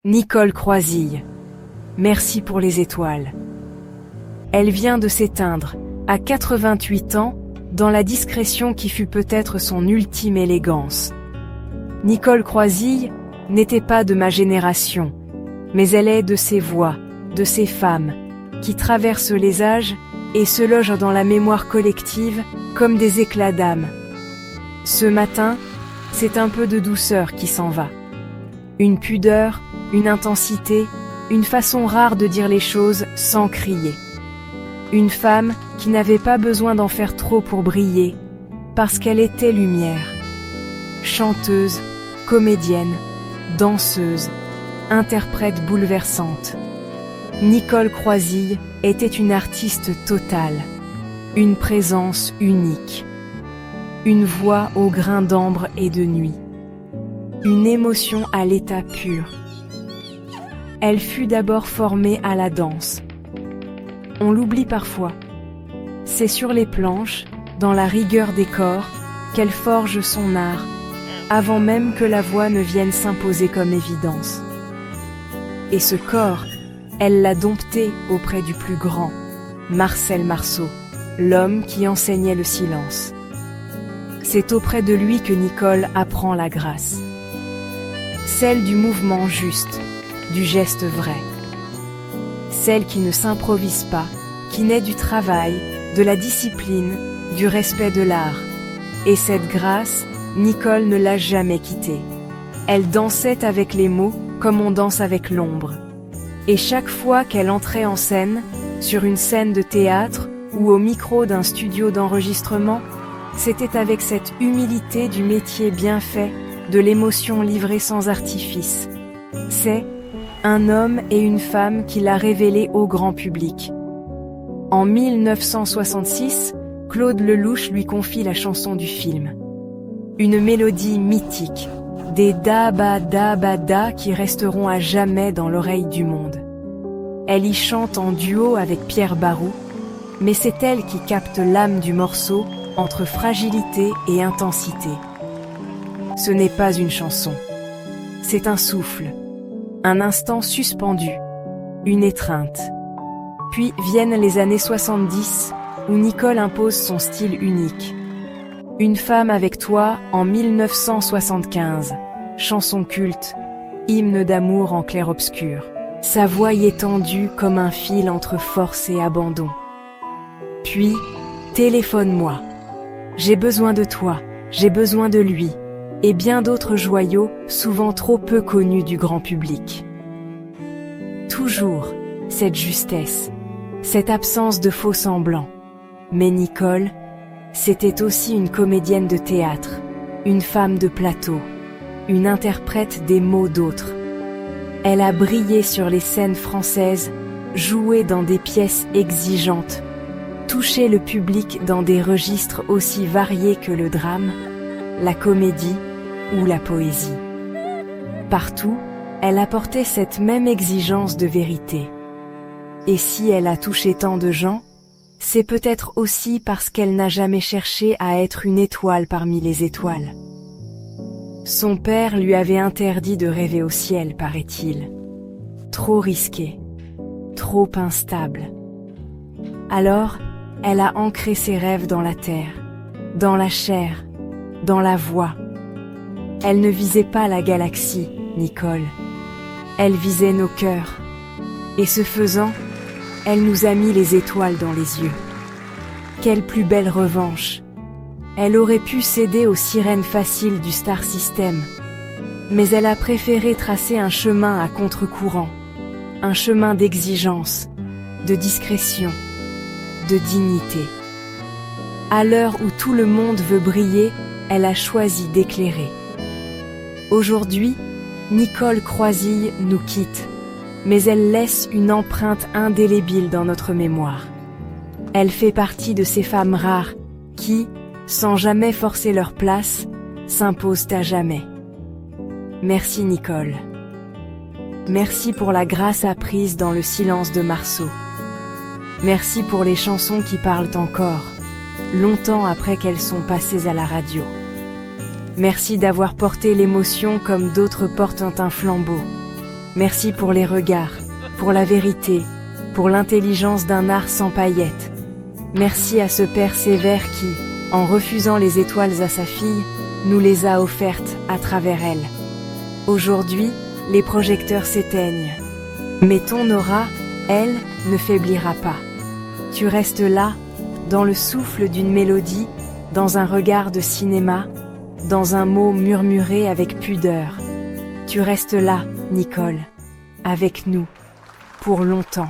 Nicole Croisille. Merci pour les étoiles. Elle vient de s'éteindre, à 88 ans, dans la discrétion qui fut peut-être son ultime élégance. Nicole Croisille n'était pas de ma génération, mais elle est de ces voix, de ces femmes, qui traversent les âges et se logent dans la mémoire collective comme des éclats d'âme. Ce matin, c'est un peu de douceur qui s'en va. Une pudeur, une intensité, une façon rare de dire les choses sans crier. Une femme qui n'avait pas besoin d'en faire trop pour briller, parce qu'elle était lumière. Chanteuse, comédienne, danseuse, interprète bouleversante. Nicole Croisille était une artiste totale, une présence unique, une voix au grain d'ambre et de nuit, une émotion à l'état pur. Elle fut d'abord formée à la danse. On l'oublie parfois. C'est sur les planches, dans la rigueur des corps, qu'elle forge son art, avant même que la voix ne vienne s'imposer comme évidence. Et ce corps, elle l'a dompté auprès du plus grand, Marcel Marceau, l'homme qui enseignait le silence. C'est auprès de lui que Nicole apprend la grâce. Celle du mouvement juste, du geste vrai. Celle qui ne s'improvise pas, qui naît du travail, de la discipline, du respect de l'art. Et cette grâce, Nicole ne l'a jamais quittée. Elle dansait avec les mots comme on danse avec l'ombre. Et chaque fois qu'elle entrait en scène, sur une scène de théâtre ou au micro d'un studio d'enregistrement, c'était avec cette humilité du métier bien fait, de l'émotion livrée sans artifice. C'est un homme et une femme qui l'a révélé au grand public. En 1966, Claude Lelouch lui confie la chanson du film. Une mélodie mythique, des da-ba-da-ba-da qui resteront à jamais dans l'oreille du monde. Elle y chante en duo avec Pierre Barou, mais c'est elle qui capte l'âme du morceau entre fragilité et intensité. Ce n'est pas une chanson, c'est un souffle. Un instant suspendu, une étreinte. Puis viennent les années 70, où Nicole impose son style unique. Une femme avec toi en 1975, chanson culte, hymne d'amour en clair-obscur. Sa voix y est tendue comme un fil entre force et abandon. Puis, téléphone-moi. J'ai besoin de toi, j'ai besoin de lui. Et bien d'autres joyaux, souvent trop peu connus du grand public. Toujours cette justesse, cette absence de faux semblants. Mais Nicole, c'était aussi une comédienne de théâtre, une femme de plateau, une interprète des mots d'autres. Elle a brillé sur les scènes françaises, joué dans des pièces exigeantes, touché le public dans des registres aussi variés que le drame, la comédie ou la poésie. Partout, elle apportait cette même exigence de vérité. Et si elle a touché tant de gens, c'est peut-être aussi parce qu'elle n'a jamais cherché à être une étoile parmi les étoiles. Son père lui avait interdit de rêver au ciel, paraît-il. Trop risqué, trop instable. Alors, elle a ancré ses rêves dans la terre, dans la chair, dans la voix. Elle ne visait pas la galaxie, Nicole. Elle visait nos cœurs. Et ce faisant, elle nous a mis les étoiles dans les yeux. Quelle plus belle revanche! Elle aurait pu céder aux sirènes faciles du Star System. Mais elle a préféré tracer un chemin à contre-courant. Un chemin d'exigence, de discrétion, de dignité. À l'heure où tout le monde veut briller, elle a choisi d'éclairer. Aujourd'hui, Nicole Croisille nous quitte, mais elle laisse une empreinte indélébile dans notre mémoire. Elle fait partie de ces femmes rares qui, sans jamais forcer leur place, s'imposent à jamais. Merci Nicole. Merci pour la grâce apprise dans le silence de Marceau. Merci pour les chansons qui parlent encore, longtemps après qu'elles sont passées à la radio. Merci d'avoir porté l'émotion comme d'autres portent un flambeau. Merci pour les regards, pour la vérité, pour l'intelligence d'un art sans paillettes. Merci à ce père sévère qui, en refusant les étoiles à sa fille, nous les a offertes à travers elle. Aujourd'hui, les projecteurs s'éteignent. Mais ton aura, elle, ne faiblira pas. Tu restes là, dans le souffle d'une mélodie, dans un regard de cinéma, dans un mot murmuré avec pudeur. Tu restes là, Nicole, avec nous, pour longtemps.